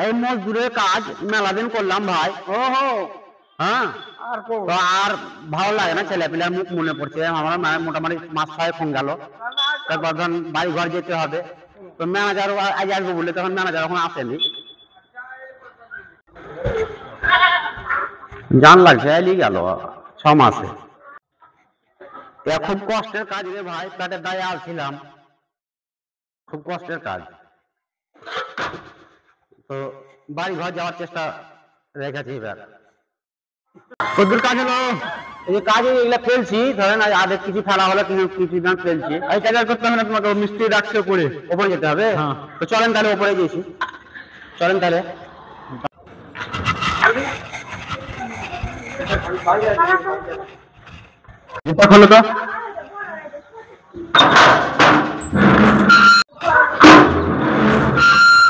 এই মজদুরের কাজ মেলা দিন করলাম ভাই। ওহো, হ্যাঁ, আর তো আর ভালো লাগে না, ছেলে পিলার মুখ মনে পড়ছে। আমার মোটামুটি 5-6 ফোন গেল, তারপর ধরুন বাড়ি ঘর যেতে হবে। তো ম্যানেজার আজ আসবো বলে তখন ম্যানেজার এখন আসেনি, জান লাগছে এলি গেল 6 মাসে। খুব কষ্টের কাজ রে ভাই, পেটের দায়ে আসছিলাম, খুব কষ্টের কাজ। তো বাড়ি ঘর যাওয়ার চেষ্টা রেখেছি। এবার কদ্দুর কাজ হলো, এই যে কাজে এগুলা ফেলছি, ধরেন আগে কিছু ফেলা হলো, কিছু গান ফেলছি। এই কাজ করতে হবে না, তোমাকে মিস্ত্রি রাখছে উপরে। ওপরে যেতে হবে। হ্যাঁ। তো চলেন তাহলে ওপরে গেছি, চলেন তাহলে। এটা খোলো তো।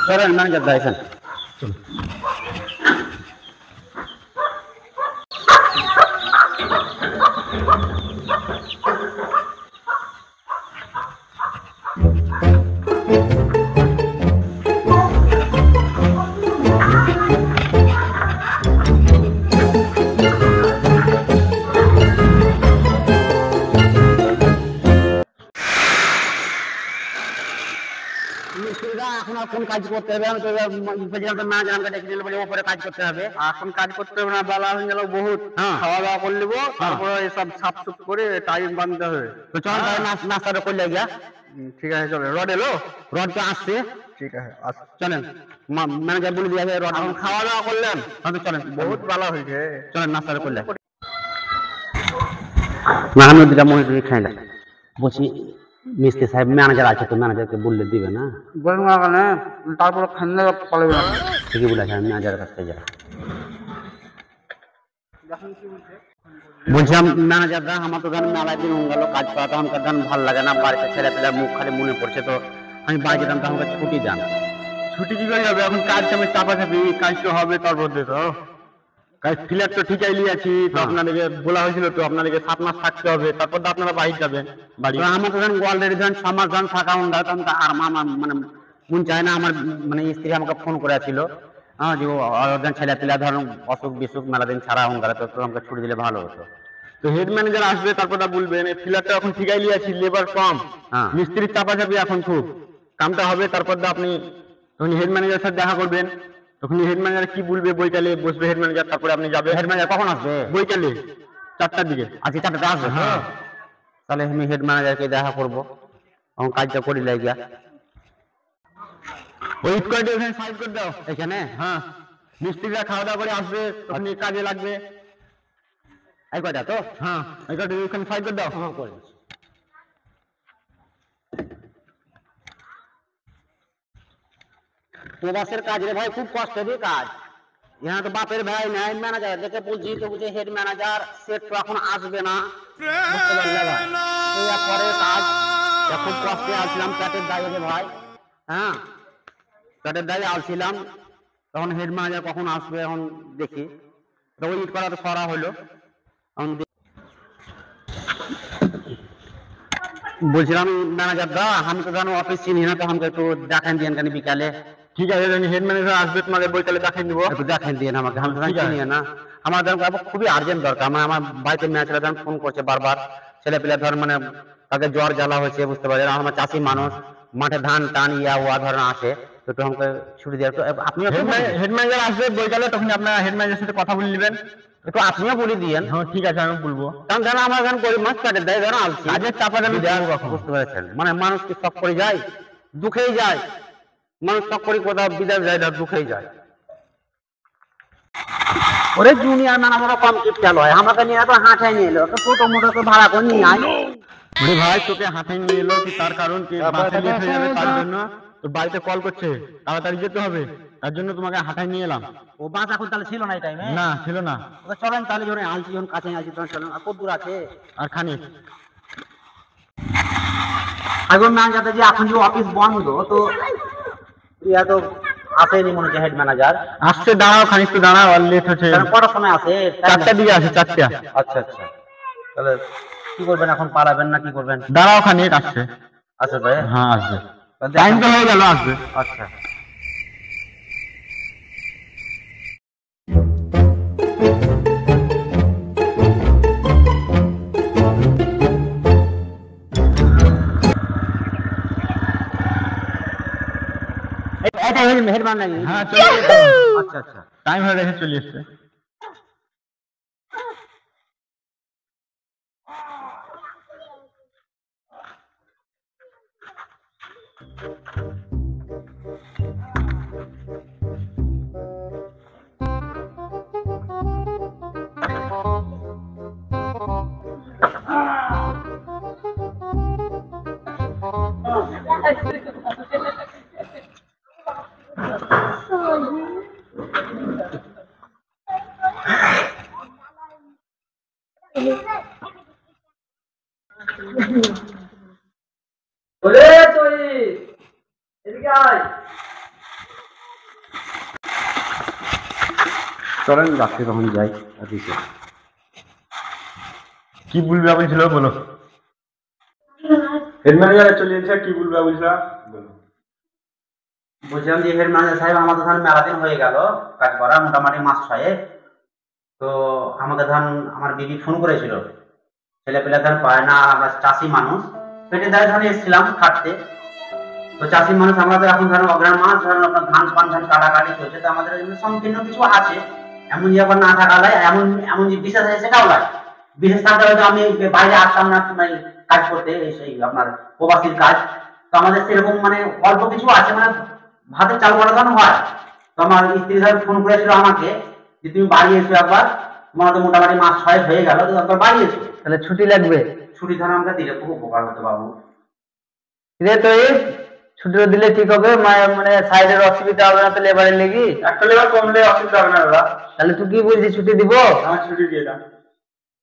চলেন ম্যানেজার দাঁড়িয়েছেন। এখন আর কোন কাজ করতে হবে? আমি তো ম্যানেজার আমাকে ডেকে দিল বলে ওপরে কাজ করতে হবে। এখন কাজ করতে হবে না, বেলা হয়ে গেল বহুত। হ্যাঁ। খাওয়া দাওয়া করে নেবো, তারপরে এসব সাফ সুফ করে টাইম বাঁধতে হবে। তো চল তাহলে নাস্তাটা করলে গিয়া। ঠিক আছে, চলে। রড এলো? রড তো আসছে। ঠিক আছে, আস। চলেন, ম্যানেজার বলে দিয়ে রড। এখন খাওয়া দাওয়া করলেন? হয়তো চলেন, বহুত বেলা হয়েছে। চলেন নাস্তাটা করলে। আমি দুটা মহিলা খাইলাম, বলছি মিস্ত্রি সাহেব ম্যানেজার আছে, তো ম্যানেজারকে বললে দিবে না? বলুন না, তারপরে খান্না পালাবে না। ঠিকই বলেছে, আমি ম্যানেজারের কাছ থেকে যাই। বলছিলাম ম্যানেজার দা, আমার তো ধরেন মেলায় দিন হয়ে গেল কাজ করা, তো আমাকে ধরেন ভালো লাগে না, বাড়িতে ছেলে পেলার মুখ খালি মনে পড়ছে, তো আমি বাড়ি যেতাম, তো আমাকে ছুটি দেন। ছুটি কি করে যাবে? এখন কাজ আমি চাপা চাপি, কাজ তো হবে তার মধ্যে। তো কাজ ফিলার তো ঠিকাই লিয়েছি, তো আপনাদেরকে বলা হয়েছিল তো আপনাদেরকে 7 মাস থাকতে হবে, তারপর তো আপনারা বাইরে যাবেন বাড়ি। আমার তো ধরেন অলরেডি ধরেন 6 মাস ধরেন থাকা হন, তো আর আমার মানে মন চায় না। আমার মানে স্ত্রী আমাকে ফোন করেছিল, যে ছেলে পেলা ধরেন অসুখ বিসুখ মেলা দিন ছাড়া হন, তো আমাকে ছুটি দিলে ভালো হতো। তো হেড ম্যানেজার আসবে, তারপর বলবেন। এই ফিলারটা এখন ঠিকাই লিয়েছি, লেবার কম, হ্যাঁ। মিস্ত্রির চাপাচাপি এখন খুব, কামটা হবে। তারপর আপনি তখন হেড ম্যানেজারের সাথে দেখা করবেন। তখন হেড ম্যানেজার কি বলবে, বৈকালে বসবে হেড ম্যানেজার, তারপরে আপনি যাবেন। হেড ম্যানেজার কখন আসবে? বৈকালে 4টার দিকে। আজকে 4টাতে আসবে? হ্যাঁ। তাহলে আমি হেড ম্যানেজারকে দেখা করবো, এখন কাজটা করি লাগিয়া। ওই স্কোয়াডে ওখানে সাইড করে দাও এখানে। হ্যাঁ, মিস্ত্রিরা খাওয়া দাওয়া করে আসবে, তখন এই কাজে লাগবে। এই কয়টা তো? হ্যাঁ, এই কাজে ওখানে সাইড করে দাও। হ্যাঁ, করে দিচ্ছি। প্রবাসের কাজ রে ভাই, খুব কষ্টেরই কাজ। यहाँ তো বাপের ভাই নাই, ম্যানেজার দেখে বলছি, তো বলছে হেড ম্যানেজার সেট তো এখন আসবে না। বুঝতে পারলে ভাই, এই পরে কাজ খুব কষ্টে আসছিলাম, পেটের দায়ে রে ভাই। হ্যাঁ, পেটের দায়ে আসছিলাম, তখন হেড ম্যানেজার কখন আসবে এখন দেখি। তো ওই ইট করা তো সরা হলো। বলছিলাম ম্যানেজার দা, আমি তো জানো অফিস চিনি না, তো আমাকে একটু দেখান দিয়েন কেন বিকালে। ঠিক আছে, হেড ম্যানেজার আসবে, তোমাদের বৈকালে দেখাই দিব। একটু দেখান দিয়েন আমাকে, আমি তো চিনি না। আমার খুবই আর্জেন্ট দরকার। আমার বাড়িতে মেয়ে ছেলে ফোন করছে বারবার, ছেলে পেলে ধর মানে তাকে জ্বর জ্বালা হয়েছে, বুঝতে পারছেন। আমার চাষি মানুষ, মাঠে ধান টান ওয়া ধরেন আসে, একটু আমাকে ছুটি দিয়ে আপনি। হেড ম্যানেজার আসবে বৈকালে, তখন আপনার হেড ম্যানেজারের সাথে কথা বলে নেবেন। একটু আপনিও বলে দিয়েন। হ্যাঁ, ঠিক আছে, আমি বলবো। কারণ জানো আমার এখন গরিব মানুষ, পেটের দায়ে ধরো আসছি, আজকে চাপা যাবে, বুঝতে পেরেছেন। মানে মানুষ কি শখ করে যায়, দুঃখেই যায় মানুষ, শখ করে কোথাও বিদেশ যায় না, দুঃখেই যায়। ওরে জুনিয়র ম্যানেজার কম টিপচাল হয়, আমাকে নিয়ে তো হাঁটাই নিয়ে এলো, ছোট মোটো তো ভাড়া করে নিয়ে আয়। ওরে ভাই, তোকে হাঁটাই নিয়ে এলো কি তার কারণ কি? বাসে লেট হয়ে যাবে, তার জন্য তোর বাড়িতে কল করছে, তাড়াতাড়ি যেতে হবে, তার জন্য তোমাকে হাঁটাই নিয়ে এলাম। ও বাস এখন তাহলে ছিল না এই টাইমে? না, ছিল না। চলেন তাহলে, যখন আলছি, যখন কাছে আলছি, তখন চলেন। আর কত দূর আছে? আর খানিক। এখন ম্যানেজার যে এখন যে অফিস বন্ধ, তো ইয়া তো আসেনি মনে হচ্ছে হেড ম্যানেজার। আসছে, দাঁড়াও খানিক, তো দাঁড়াও, আর লেট হচ্ছে। কটার সময় আসে? 4টার দিকে আসে, 4টা। আচ্ছা আচ্ছা, তাহলে কি করবেন এখন, পালাবেন না কি করবেন? দাঁড়াও খানিক, আসছে। আচ্ছা ভাই, হ্যাঁ, আসবে, টাইম তো হয়ে গেল, আসবে। আচ্ছা। মেহেরবান নাকি? হ্যাঁ চলে এসছে। আচ্ছা আচ্ছা টাইম হয়ে গেছে, চলে এসছে। চলেন রাত্রে তখন যাই অফিসে। কি বলবে বলছিল বলো। হেড ম্যানেজার চলে এসেছে, কি বলবে বলছিল বলো। বলছিলাম যে হেড ম্যানেজার সাহেব, আমাদের ধান মেলা দিন হয়ে গেল কাজ করা, মোটামুটি মাস 6। তো আমাদের ধান আমার দিদি ফোন করেছিল, ছেলে পেলে ধান পায় না, আমরা চাষি মানুষ, পেটে দায় ধানে এসেছিলাম খাটতে। তো চাষি মানুষ আমাদের এখন ধরেন অগ্রাণ মাস, ধরেন আপনার ধান পান ধান কাটাকাটি চলছে, তো আমাদের সংকীর্ণ কিছু আছে, এমন যে আবার না থাকা লাই, এমন এমন যে বিশেষ আছে সেটাও লাই। বিশেষ থাকতে হয়তো আমি বাইরে আসতাম না কাজ করতে, সেই আপনার প্রবাসীর কাজ। তো আমাদের সেরকম মানে অল্প কিছু আছে, মানে ভাতের চাল করানো হয়। তো আমার স্ত্রী ধর ফোন করেছিল আমাকে যে তুমি বাড়ি এসো একবার, তোমার তো মোটামুটি মাস 6 হয়ে গেল, তো একবার বাড়ি এসো। তাহলে ছুটি লাগবে? ছুটি ধর আমাকে দিলে খুব উপকার হতো বাবু। রে তো এই ছুটিটা দিলে ঠিক হবে, মানে সাইডের অসুবিধা হবে না তো লেবারের লেগে? একটা লেবার কমলে অসুবিধা হবে না দাদা। তাহলে তুই কি বলছিস, ছুটি দিব? আমার ছুটি দিয়ে দাও।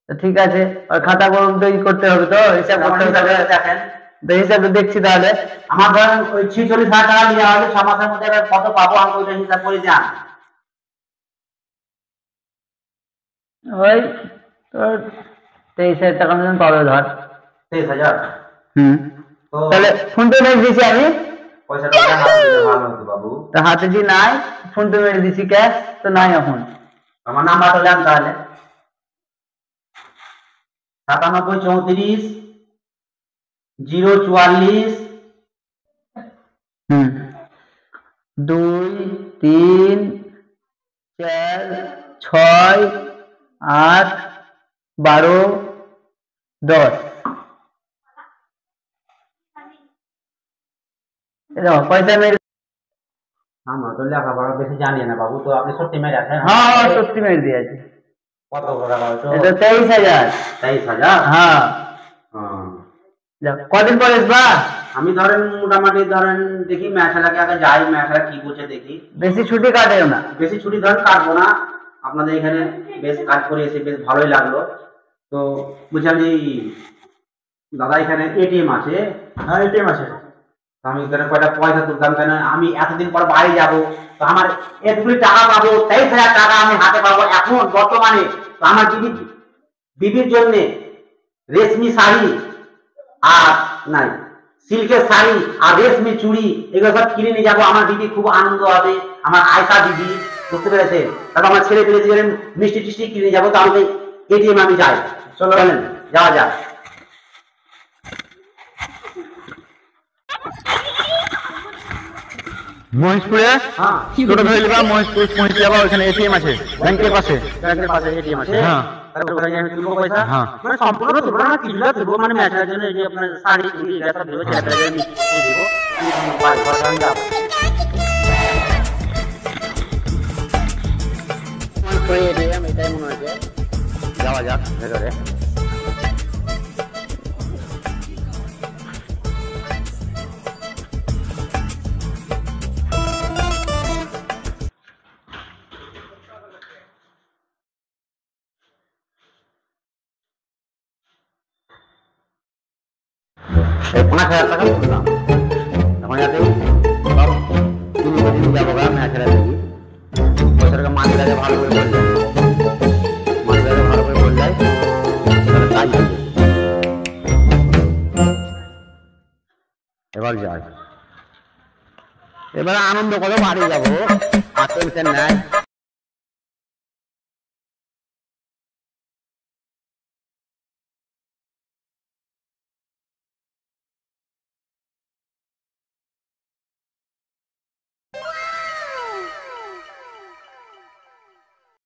ঠিক আছে, আর খাতা কলম তো ই করতে হবে, তো হিসাব করতে হবে। দেখেন তো হিসাবটা দেখছি তাহলে। আমার ধরেন ওই 46,000 টাকা নিয়ে হবে, 6 মাসের মধ্যে এবার কত পাবো আমি ওইটা হিসাব করে দেন। ওই তোর 23,000 টাকা মতন পাবে ধর। 23,000? তো তাহলে ফোন পে মেরে দিছি আমি। পয়সাটা হাতে দিলে ভালো হতো বাবু। তো হাতে যে নাই, ফোন পে মেরে দিছি, ক্যাশ তো নাই এখন। আমার নাম্বারটা নেন তাহলে। 9734 044 2 3 4 6 8 12 10। পয়সা মেরে। আমরা তো লেখাপড়া বেশি জানি না বাবু, তো আপনি সত্যি মেরে আছেন? হ্যাঁ সত্যি মেরে দিয়েছি। কত টাকা হয়তো? এটা 23,000। 23,000? হ্যাঁ। কদিন পরে আসবা? আমি ধরেন মোটামুটি ধরেন দেখি মেশালাকে আগে যাই, মেশালা কি বলছে দেখি। বেশি ছুটি কাটেও না? বেশি ছুটি ধরেন কাটবো না, আপনাদের এখানে বেশ কাজ করে এসে বেশ ভালোই লাগলো। তো বুঝলাম যে দাদা এখানে এটিএম আছে? হ্যাঁ এটিএম আছে। আমি এখানে কয়টা পয়সা তুলতাম, কেন আমি এতদিন পর বাড়ি যাবো, তো আমার এতগুলি টাকা পাবো, 23,000 টাকা আমি হাতে পাবো এখন বর্তমানে। তো আমার দিদির জন্য রেশমি শাড়ি আর নাই সিল্কের শাড়ি আর রেশমি চুড়ি এগুলো সব কিনে নিয়ে যাবো, আমার দিদি খুব আনন্দ হবে, আমার আয়সা দিদি, বুঝতে পেরেছে? তারপর আমার ছেলে পেলে যে মিষ্টি টিষ্টি কিনে যাবো, তো আমাকে এটিএম আমি যাই। চলো বলেন যাওয়া যাক। মহেশপুরে টোটো ধরে নিবা, মহেশপুর পৌঁছে যাবা, ওখানে এটিএম আছে ব্যাংকের পাশে। ব্যাংকের পাশে এটিএম আছে? হ্যাঁ। তারপর ওখানে আমি তুলবো পয়সা? হ্যাঁ। মানে সম্পূর্ণ তুলবো না, কিছুটা তুলবো, মানে ম্যাচের জন্য যে আপনার শাড়ি চুড়ি এটা সব দেবো, ছেলে পেলে মিষ্টি দেবো, ঘর যাবো। এটিএম এটাই মনে হচ্ছে, যাওয়া যাক ভেতরে। এই 5,000 টাকা তুললাম, এখন যাতে যাবো গা ম্যাচেরা দেখি, পয়সাটাকে মানি ব্যাগে ভালো করে বললে, মানি ব্যাগে ভালো করে বললে তাহলে কাজ হবে। এবার যাই, এবার আনন্দ করে বাড়ি যাবো, আর টেনশন নাই।